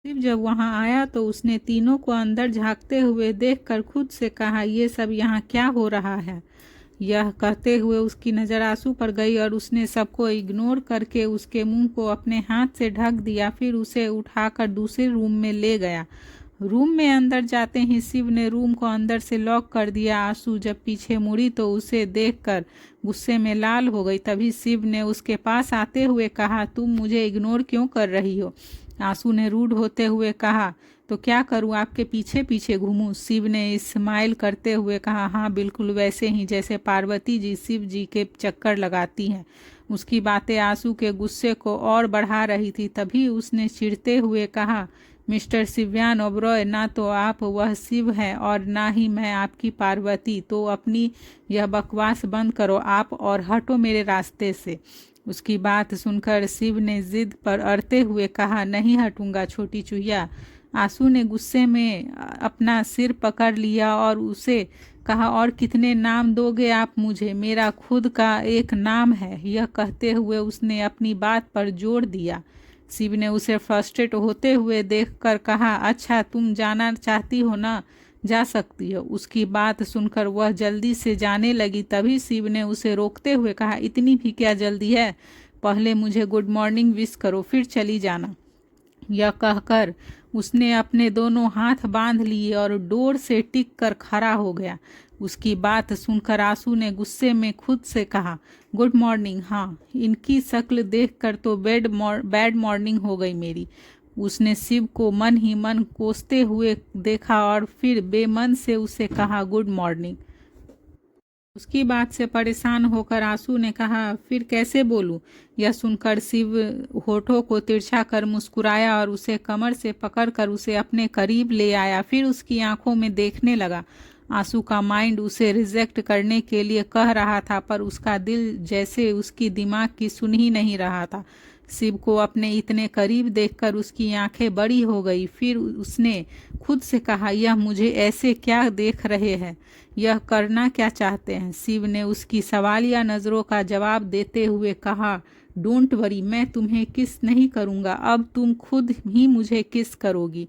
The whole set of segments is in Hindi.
शिव जब वहां आया तो उसने तीनों को अंदर झांकते हुए देखकर खुद से कहा, ये सब यहाँ क्या हो रहा है। यह कहते हुए उसकी नज़र आंसू पर गई और उसने सबको इग्नोर करके उसके मुंह को अपने हाथ से ढक दिया। फिर उसे उठाकर दूसरे रूम में ले गया। रूम में अंदर जाते ही शिव ने रूम को अंदर से लॉक कर दिया। आंसू जब पीछे मुड़ी तो उसे देखकर गुस्से में लाल हो गई। तभी शिव ने उसके पास आते हुए कहा, तुम मुझे इग्नोर क्यों कर रही हो। आंसू ने रूड होते हुए कहा, तो क्या करूं, आपके पीछे पीछे घूमूं। शिव ने स्माइल करते हुए कहा, हाँ बिल्कुल वैसे ही जैसे पार्वती जी शिव जी के चक्कर लगाती हैं। उसकी बातें आंसू के गुस्से को और बढ़ा रही थी। तभी उसने चिढ़ते हुए कहा, मिस्टर शिव्यान ओबरॉय, ना तो आप वह शिव हैं और ना ही मैं आपकी पार्वती। तो अपनी यह बकवास बंद करो आप और हटो मेरे रास्ते से। उसकी बात सुनकर शिव ने जिद पर अड़ते हुए कहा, नहीं हटूंगा छोटी चुहिया। आंसू ने गुस्से में अपना सिर पकड़ लिया और उसे कहा, और कितने नाम दोगे आप मुझे, मेरा खुद का एक नाम है। यह कहते हुए उसने अपनी बात पर जोर दिया। शिव ने उसे फ्रस्ट्रेट होते हुए देखकर कहा, अच्छा तुम जाना चाहती हो ना, जा सकती हो। उसकी बात सुनकर वह जल्दी से जाने लगी। तभी शिव ने उसे रोकते हुए कहा, इतनी भी क्या जल्दी है, पहले मुझे गुड मॉर्निंग विश करो फिर चली जाना। यह कहकर उसने अपने दोनों हाथ बांध लिए और डोर से टिक कर खड़ा हो गया। उसकी बात सुनकर आंसू ने गुस्से में खुद से कहा, गुड मॉर्निंग, हाँ इनकी शक्ल देखकर तो बैड मॉर्निंग हो गई मेरी। उसने शिव को मन ही मन कोसते हुए देखा और फिर बेमन से उसे कहा, गुड मॉर्निंग। उसकी बात से परेशान होकर आंसू ने कहा, फिर कैसे बोलूं। यह सुनकर शिव होठों को तिरछा कर मुस्कुराया और उसे कमर से पकड़कर उसे अपने करीब ले आया। फिर उसकी आंखों में देखने लगा। आंसू का माइंड उसे रिजेक्ट करने के लिए कह रहा था, पर उसका दिल जैसे उसकी दिमाग की सुन ही नहीं रहा था। शिव को अपने इतने करीब देखकर उसकी आंखें बड़ी हो गई। फिर उसने खुद से कहा, यह मुझे ऐसे क्या देख रहे हैं, यह करना क्या चाहते हैं। शिव ने उसकी सवालिया नज़रों का जवाब देते हुए कहा, डोंट वरी, मैं तुम्हें किस नहीं करूँगा, अब तुम खुद ही मुझे किस करोगी।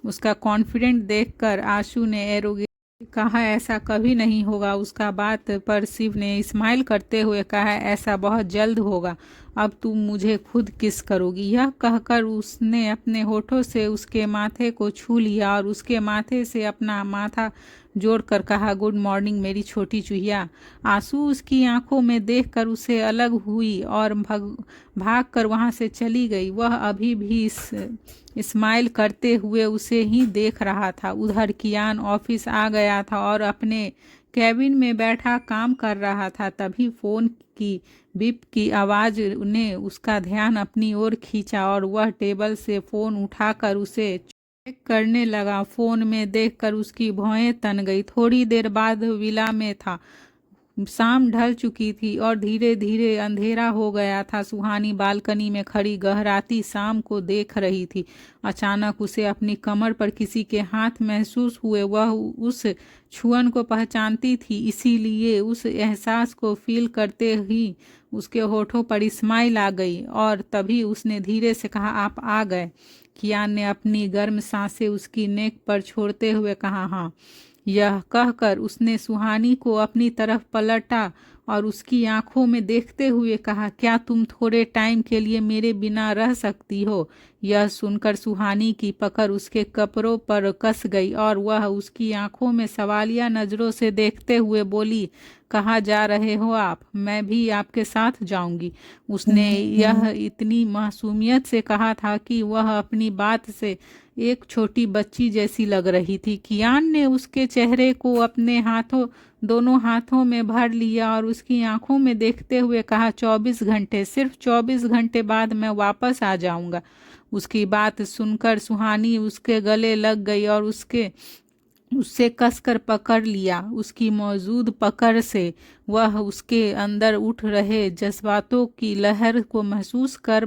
उसका कॉन्फिडेंट देखकर आशु ने एरोगेंट कहा, ऐसा कभी नहीं होगा। उसका बात पर शिव ने स्माइल करते हुए कहा, ऐसा बहुत जल्द होगा, अब तुम मुझे खुद किस करोगी। यह कहकर उसने अपने होठों से उसके माथे को छू लिया और उसके माथे से अपना माथा जोड़कर कहा, गुड मॉर्निंग मेरी छोटी चुहिया। आंसू उसकी आंखों में देखकर उसे अलग हुई और भाग कर वहाँ से चली गई। वह अभी भी स्माइल करते हुए उसे ही देख रहा था। उधर कियान ऑफिस आ गया था और अपने कैबिन में बैठा काम कर रहा था। तभी फोन की बीप की आवाज़ ने उसका ध्यान अपनी ओर खींचा और वह टेबल से फ़ोन उठाकर उसे चेक करने लगा। फ़ोन में देखकर उसकी भौहें तन गई। थोड़ी देर बाद विला में था। शाम ढल चुकी थी और धीरे धीरे अंधेरा हो गया था। सुहानी बालकनी में खड़ी गहराती शाम को देख रही थी। अचानक उसे अपनी कमर पर किसी के हाथ महसूस हुए। वह उस छुअन को पहचानती थी, इसीलिए उस एहसास को फील करते ही उसके होठों पर स्माइल आ गई और तभी उसने धीरे से कहा, आप आ गए। कियान ने अपनी गर्म सांसें उसकी नेक पर छोड़ते हुए कहा, हाँ। यह कहकर उसने सुहानी को अपनी तरफ पलटा और उसकी आंखों में देखते हुए कहा, क्या तुम थोड़े टाइम के लिए मेरे बिना रह सकती हो। यह सुनकर सुहानी की पकड़ उसके कपड़ों पर कस गई और वह उसकी आंखों में सवालिया नज़रों से देखते हुए बोली, कहाँ जा रहे हो आप, मैं भी आपके साथ जाऊंगी। उसने यह इतनी मासूमियत से कहा था कि वह अपनी बात से एक छोटी बच्ची जैसी लग रही थी। कियान ने उसके चेहरे को अपने दोनों हाथों में भर लिया और उसकी आंखों में देखते हुए कहा, 24 घंटे, सिर्फ 24 घंटे बाद मैं वापस आ जाऊंगा। उसकी बात सुनकर सुहानी उसके गले लग गई और उससे कसकर पकड़ लिया। उसकी मौजूद पकड़ से वह उसके अंदर उठ रहे जज्बातों की लहर को महसूस कर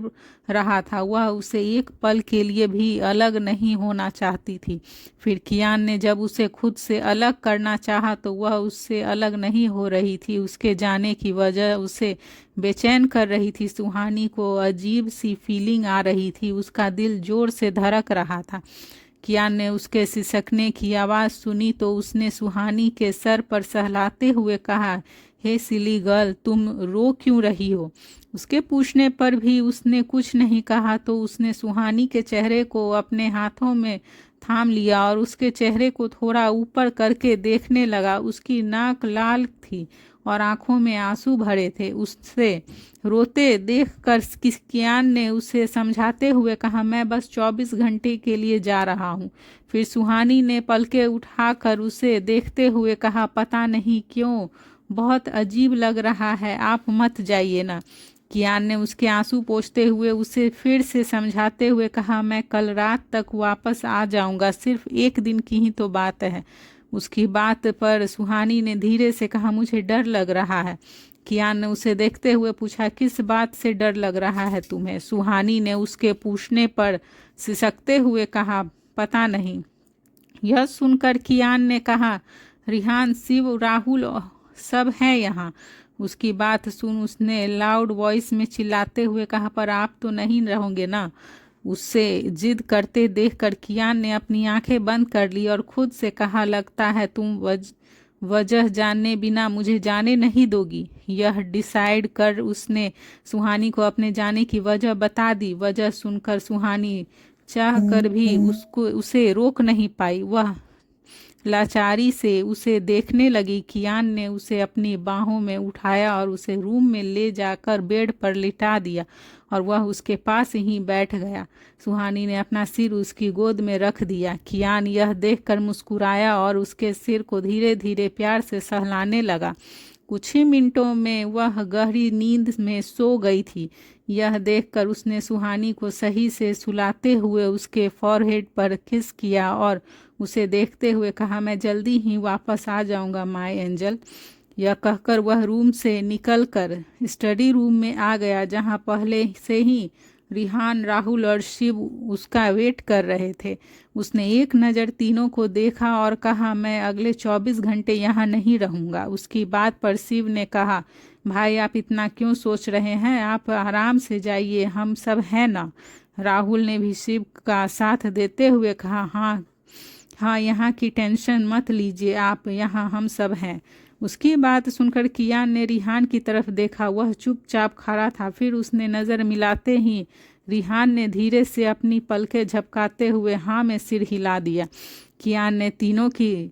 रहा था। वह उसे एक पल के लिए भी अलग नहीं होना चाहती थी। फिर कियान ने जब उसे खुद से अलग करना चाहा तो वह उससे अलग नहीं हो रही थी। उसके जाने की वजह उसे बेचैन कर रही थी। सुहानी को अजीब सी फीलिंग आ रही थी। उसका दिल जोर से धड़क रहा था। कियान ने उसके सिसकने की आवाज़ सुनी तो उसने सुहानी के सर पर सहलाते हुए कहा, हे सिली गर्ल, तुम रो क्यों रही हो? उसके पूछने पर भी उसने कुछ नहीं कहा तो उसने सुहानी के चेहरे को अपने हाथों में थाम लिया और उसके चेहरे को थोड़ा ऊपर करके देखने लगा। उसकी नाक लाल थी और आंखों में आंसू भरे थे। उससे रोते देखकर कियान ने उसे समझाते हुए कहा, मैं बस 24 घंटे के लिए जा रहा हूँ। फिर सुहानी ने पलकें उठाकर उसे देखते हुए कहा, पता नहीं क्यों बहुत अजीब लग रहा है, आप मत जाइए ना। कियान ने उसके आंसू पोंछते हुए उसे फिर से समझाते हुए कहा, मैं कल रात तक वापस आ जाऊंगा, सिर्फ एक दिन की ही तो बात है। उसकी बात पर सुहानी ने धीरे से कहा, मुझे डर लग रहा है। कियान ने उसे देखते हुए पूछा, किस बात से डर लग रहा है तुम्हें? सुहानी ने उसके पूछने पर सिसकते हुए कहा, पता नहीं। यह सुनकर कियान ने कहा, रिहान, शिव, राहुल सब हैं यहाँ। उसकी बात सुन उसने लाउड वॉइस में चिल्लाते हुए कहा, पर आप तो नहीं रहोगे ना? उससे जिद करते देखकर कियान ने अपनी आंखें बंद कर ली और खुद से कहा, लगता है तुम वजह जाने बिना मुझे जाने नहीं दोगी। यह डिसाइड कर उसने सुहानी को अपने जाने की वजह बता दी। वजह सुनकर सुहानी चाह कर भी उसे रोक नहीं पाई। वह लाचारी से उसे देखने लगी। कियान ने उसे अपनी बाहों में उठाया और उसे रूम में ले जाकर बेड पर लिटा दिया और वह उसके पास ही बैठ गया। सुहानी ने अपना सिर उसकी गोद में रख दिया। कियान यह देखकर मुस्कुराया और उसके सिर को धीरे धीरे प्यार से सहलाने लगा। कुछ ही मिनटों में वह गहरी नींद में सो गई थी। यह देखकर उसने सुहानी को सही से सुलाते हुए उसके फॉरहेड पर किस किया और उसे देखते हुए कहा, मैं जल्दी ही वापस आ जाऊंगा माय एंजल। यह कहकर वह रूम से निकलकर स्टडी रूम में आ गया, जहां पहले से ही रिहान, राहुल और शिव उसका वेट कर रहे थे। उसने एक नज़र तीनों को देखा और कहा, मैं अगले 24 घंटे यहाँ नहीं रहूँगा। उसकी बात पर शिव ने कहा, भाई आप इतना क्यों सोच रहे हैं, आप आराम से जाइए, हम सब हैं ना। राहुल ने भी शिव का साथ देते हुए कहा, हाँ हाँ, यहाँ की टेंशन मत लीजिए आप, यहाँ हम सब हैं। उसकी बात सुनकर कियान ने रिहान की तरफ देखा। वह चुपचाप खड़ा था। फिर उसने नज़र मिलाते ही रिहान ने धीरे से अपनी पलकें झपकाते हुए हाँ में सिर हिला दिया। कियान ने तीनों की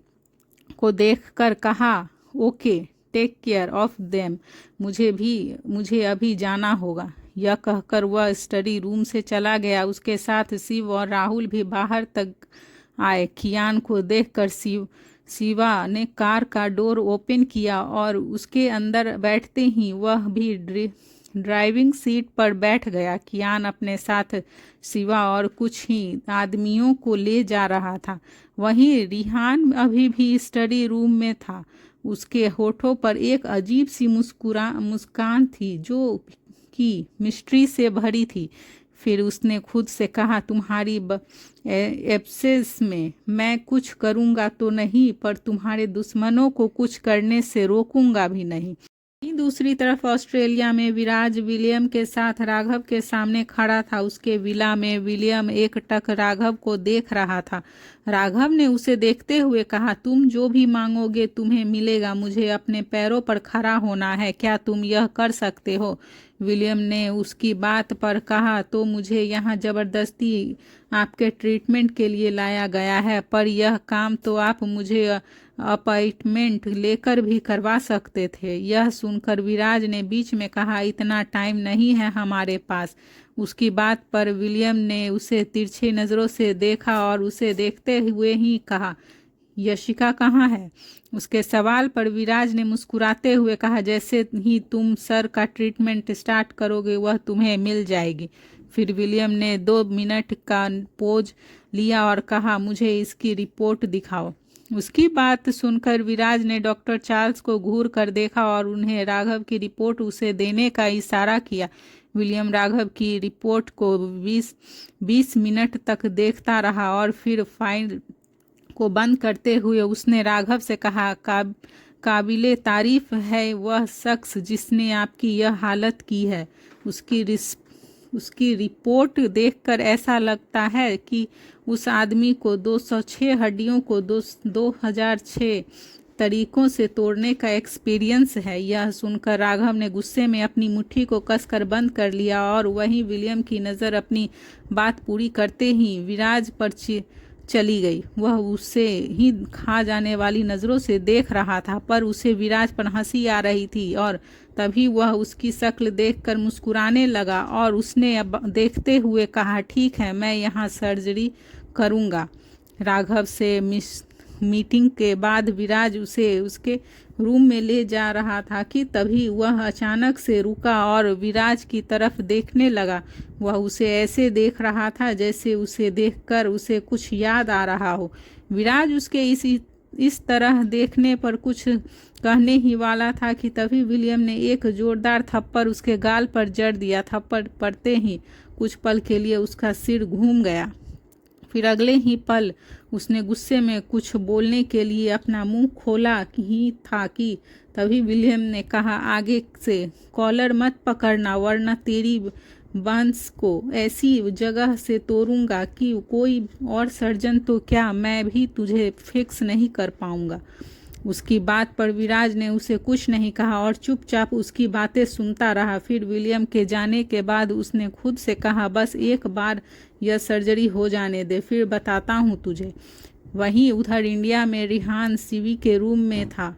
को देखकर कहा, okay, take care of them, मुझे अभी जाना होगा। यह कहकर वह स्टडी रूम से चला गया। उसके साथ शिव और राहुल भी बाहर तक आए। कियान को देखकर शिवा ने कार का डोर ओपन किया और उसके अंदर बैठते ही वह भी ड्राइविंग सीट पर बैठ गया। कियान अपने साथ शिवा और कुछ ही आदमियों को ले जा रहा था। वहीं रिहान अभी भी स्टडी रूम में था। उसके होठों पर एक अजीब सी मुस्कान थी जो कि मिस्ट्री से भरी थी। फिर उसने खुद से कहा, तुम्हारी एब्सेंस में मैं कुछ करूँगा तो नहीं, पर तुम्हारे दुश्मनों को कुछ करने से रोकूंगा भी नहीं। दूसरी तरफ ऑस्ट्रेलिया में विराज विलियम के साथ राघव के सामने खड़ा था। उसके विला में विलियम एकटक राघव को देख रहा था। राघव ने उसे देखते हुए कहा, तुम जो भी मांगोगे तुम्हें मिलेगा। मुझे अपने पैरों पर खड़ा होना है, क्या तुम यह कर सकते हो? विलियम ने उसकी बात पर कहा, तो मुझे यहाँ ज़बरदस्ती आपके ट्रीटमेंट के लिए लाया गया है, पर यह काम तो आप मुझे अपॉइंटमेंट लेकर भी करवा सकते थे। यह सुनकर विराज ने बीच में कहा, इतना टाइम नहीं है हमारे पास। उसकी बात पर विलियम ने उसे तिरछी नज़रों से देखा और उसे देखते हुए ही कहा, यशिका कहाँ है? उसके सवाल पर विराज ने मुस्कुराते हुए कहा, जैसे ही तुम सर का ट्रीटमेंट स्टार्ट करोगे वह तुम्हें मिल जाएगी। फिर विलियम ने 2 मिनट का पोज लिया और कहा, मुझे इसकी रिपोर्ट दिखाओ। उसकी बात सुनकर विराज ने डॉक्टर चार्ल्स को घूर कर देखा और उन्हें राघव की रिपोर्ट उसे देने का इशारा किया। विलियम राघव की रिपोर्ट को 20 मिनट तक देखता रहा और फिर फाइल को बंद करते हुए उसने राघव से कहा, काबिले तारीफ है वह शख्स जिसने आपकी यह हालत की है। उसकी रिपोर्ट देखकर ऐसा लगता है कि उस आदमी को 206 हड्डियों को 2006 तरीकों से तोड़ने का एक्सपीरियंस है। यह सुनकर राघव ने गुस्से में अपनी मुट्ठी को कसकर बंद कर लिया और वहीं विलियम की नज़र अपनी बात पूरी करते ही विराज पर चली गई। वह उसे ही खा जाने वाली नज़रों से देख रहा था, पर उसे विराज पर हंसी आ रही थी और तभी वह उसकी शक्ल देखकर मुस्कुराने लगा और उसने अब देखते हुए कहा, ठीक है, मैं यहाँ सर्जरी करूँगा। राघव से मीटिंग के बाद विराज उसे उसके रूम में ले जा रहा था कि तभी वह अचानक से रुका और विराज की तरफ देखने लगा। वह उसे ऐसे देख रहा था जैसे उसे देखकर उसे कुछ याद आ रहा हो। विराज उसके इस तरह देखने पर कुछ कहने ही वाला था कि तभी विलियम ने एक जोरदार थप्पड़ उसके गाल पर जड़ दिया। थप्पड़ पड़ते ही कुछ पल के लिए उसका सिर घूम गया। फिर अगले ही पल उसने गुस्से में कुछ बोलने के लिए अपना मुंह खोला ही था कि तभी विलियम ने कहा, आगे से कॉलर मत पकड़ना वरना तेरी बंस को ऐसी जगह से तोड़ूंगा कि कोई और सर्जन तो क्या मैं भी तुझे फिक्स नहीं कर पाऊंगा। उसकी बात पर विराज ने उसे कुछ नहीं कहा और चुपचाप उसकी बातें सुनता रहा। फिर विलियम के जाने के बाद उसने खुद से कहा, बस एक बार यह सर्जरी हो जाने दे, फिर बताता हूँ तुझे। वहीं उधर इंडिया में रिहान सीवी के रूम में था।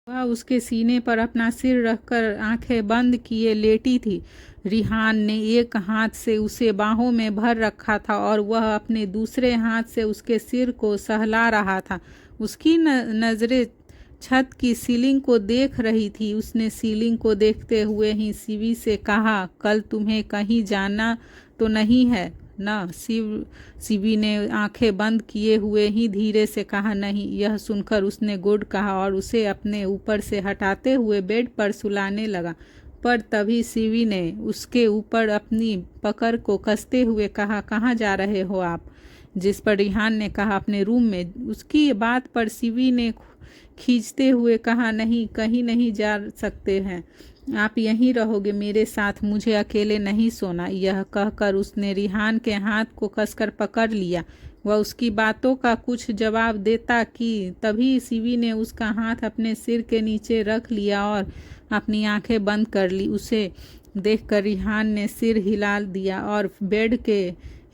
वह उसके सीने पर अपना सिर रखकर आंखें बंद किए लेटी थी। रिहान ने एक हाथ से उसे बाहों में भर रखा था और वह अपने दूसरे हाथ से उसके सिर को सहला रहा था। उसकी नज़रें छत की सीलिंग को देख रही थी। उसने सीलिंग को देखते हुए ही सीवी से कहा, कल तुम्हें कहीं जाना तो नहीं है ना? सीवी ने आंखें बंद किए हुए ही धीरे से कहा, नहीं। यह सुनकर उसने गुड कहा और उसे अपने ऊपर से हटाते हुए बेड पर सुलाने लगा, पर तभी सीवी ने उसके ऊपर अपनी पकड़ को कसते हुए कहा, कहाँ जा रहे हो आप? जिस पर रिहान ने कहा, अपने रूम में। उसकी बात पर सीवी ने खींचते हुए कहा, नहीं, कहीं नहीं जा सकते हैं, आप यहीं रहोगे मेरे साथ, मुझे अकेले नहीं सोना। यह कहकर उसने रिहान के हाथ को कसकर पकड़ लिया। वह उसकी बातों का कुछ जवाब देता कि तभी सीवी ने उसका हाथ अपने सिर के नीचे रख लिया और अपनी आंखें बंद कर ली। उसे देखकर रिहान ने सिर हिला दिया और बेड के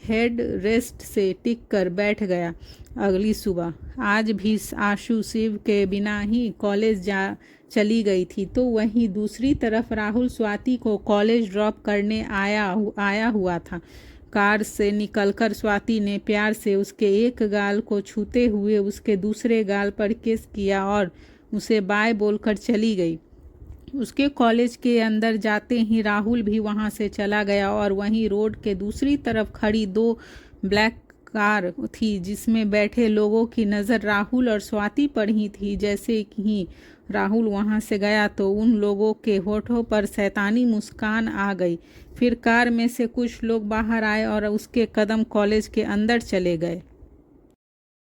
हेड रेस्ट से टिक कर बैठ गया। अगली सुबह आज भी आशु शिव के बिना ही कॉलेज चली गई थी, तो वहीं दूसरी तरफ राहुल स्वाति को कॉलेज ड्रॉप करने आया हुआ था। कार से निकलकर स्वाति ने प्यार से उसके एक गाल को छूते हुए उसके दूसरे गाल पर किस किया और उसे बाय बोलकर चली गई। उसके कॉलेज के अंदर जाते ही राहुल भी वहां से चला गया और वहीं रोड के दूसरी तरफ खड़ी 2 ब्लैक कार थी जिसमें बैठे लोगों की नज़र राहुल और स्वाति पर ही थी। जैसे ही राहुल वहां से गया तो उन लोगों के होठों पर शैतानी मुस्कान आ गई। फिर कार में से कुछ लोग बाहर आए और उसके कदम कॉलेज के अंदर चले गए।